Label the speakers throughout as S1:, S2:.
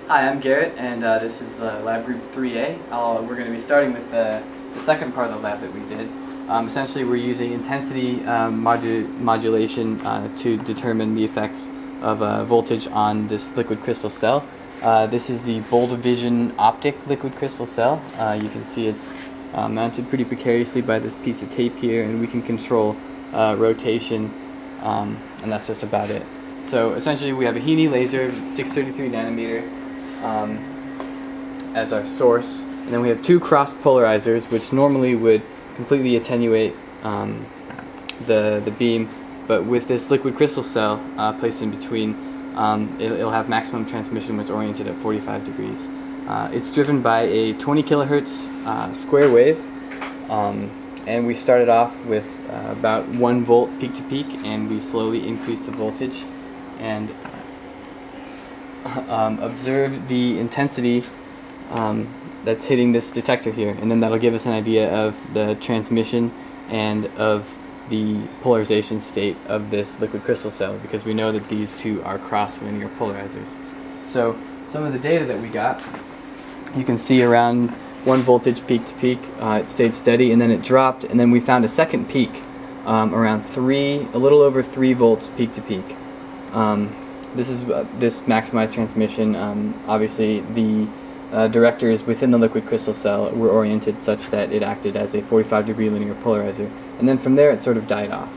S1: Hi, I'm Garrett, and this is Lab Group 3A. We're going to be starting with the second part of the lab that we did. Essentially, we're using intensity modulation to determine the effects of voltage on this liquid crystal cell. This is the Bold Vision optic liquid crystal cell. You can see it's mounted pretty precariously by this piece of tape here, and we can control rotation, and that's just about it. So essentially, we have a Heaney laser, 633 nanometer, as our source, and then we have two cross polarizers, which normally would completely attenuate the beam, but with this liquid crystal cell placed in between, it'll have maximum transmission when it's oriented at 45 degrees. It's driven by a 20 kilohertz square wave, and we started off with about 1 volt peak to peak, and we slowly increased the voltage and observe the intensity that's hitting this detector here, and then that'll give us an idea of the transmission and of the polarization state of this liquid crystal cell, because we know that these two are cross-linear polarizers. So some of the data that we got, you can see around 1 voltage peak to peak, it stayed steady, and then it dropped, and then we found a second peak around a little over 3 volts peak to peak. This maximized transmission. Obviously, the directors within the liquid crystal cell were oriented such that it acted as a 45-degree linear polarizer, and then from there it sort of died off.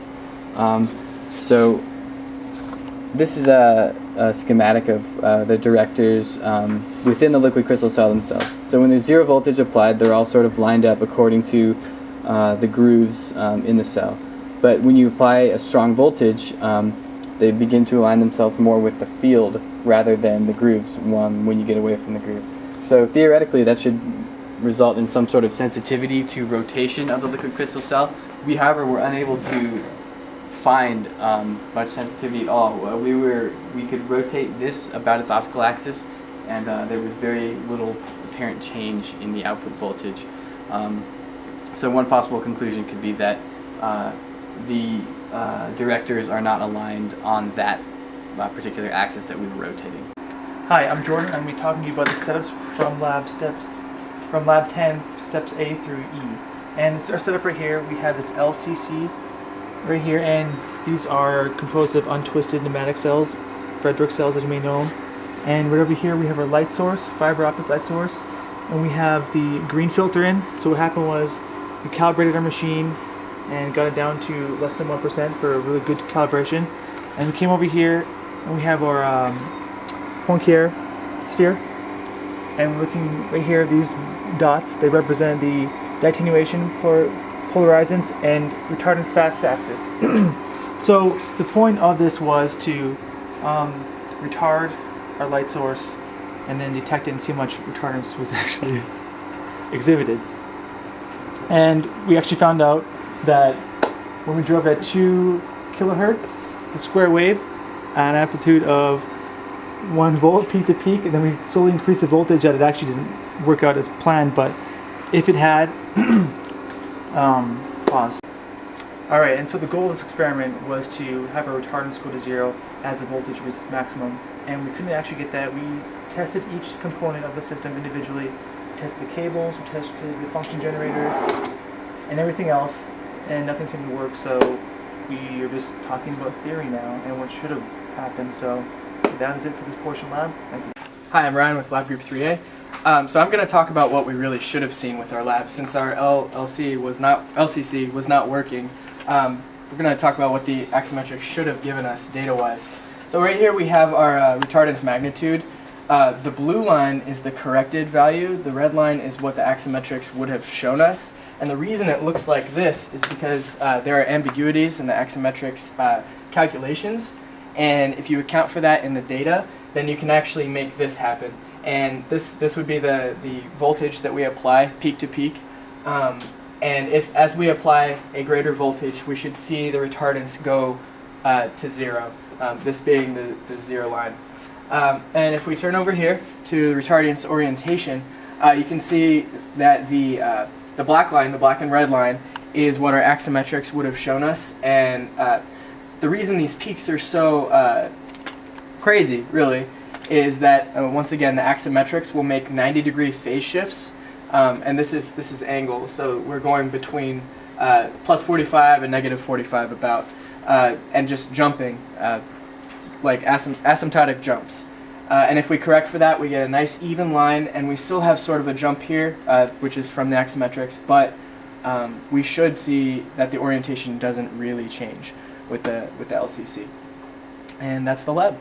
S1: So this is a schematic of the directors within the liquid crystal cell themselves. So when there's 0 voltage applied, they're all sort of lined up according to the grooves in the cell. But when you apply a strong voltage, they begin to align themselves more with the field rather than the grooves when you get away from the groove. So theoretically, that should result in some sort of sensitivity to rotation of the liquid crystal cell. We, however, were unable to find much sensitivity at all. We could rotate this about its optical axis, and there was very little apparent change in the output voltage. So one possible conclusion could be that the directors are not aligned on that particular axis that we were rotating.
S2: Hi, I'm Jordan. I'm going to be talking to you about the setups from Lab 10, steps A through E. And this is our setup right here. We have this LCC right here, and these are composed of untwisted pneumatic cells, Frederick cells as you may know them. And right over here we have our light source, fiber optic light source, and we have the green filter in. So what happened was we calibrated our machine and got it down to less than 1% for a really good calibration. And we came over here and we have our Poincare sphere, and we're looking right here, these dots, they represent the attenuation polarizance and retardance fast axis. So the point of this was to retard our light source and then detect it and see how much retardance was actually exhibited. And we actually found out that when we drove at 2 kilohertz, the square wave, at an amplitude of 1 volt peak to peak, and then we slowly increased the voltage, that it actually didn't work out as planned, but if it had, pause. Alright, and so the goal of this experiment was to have our retardance go to 0 as the voltage reaches maximum, and we couldn't actually get that. We tested each component of the system individually. We tested the cables, we tested the function generator, and everything else, and nothing seemed to work, so we are just talking about theory now and what should have happened. So that is it for this portion lab. Thank you.
S3: Hi, I'm Ryan with Lab Group 3A. So I'm going to talk about what we really should have seen with our lab. Since our LCC was not working, we're going to talk about what the axiometrics should have given us data-wise. So right here we have our retardance magnitude. The blue line is the corrected value. The red line is what the axiometrics would have shown us. And the reason it looks like this is because there are ambiguities in the axiometrics calculations. And if you account for that in the data, then you can actually make this happen. And this would be the voltage that we apply peak to peak. And as we apply a greater voltage, we should see the retardance go to 0, this being the 0 line. And if we turn over here to retardance orientation, you can see that the black line, the black and red line, is what our axiometrics would have shown us. And the reason these peaks are so crazy, really, is that once again the axiometrics will make 90-degree phase shifts, and this is angle. So we're going between plus 45 and negative 45 about, and just jumping like asymptotic jumps. And if we correct for that, we get a nice even line, and we still have sort of a jump here, which is from the axiometrics, but we should see that the orientation doesn't really change with the LCC. And that's the lab.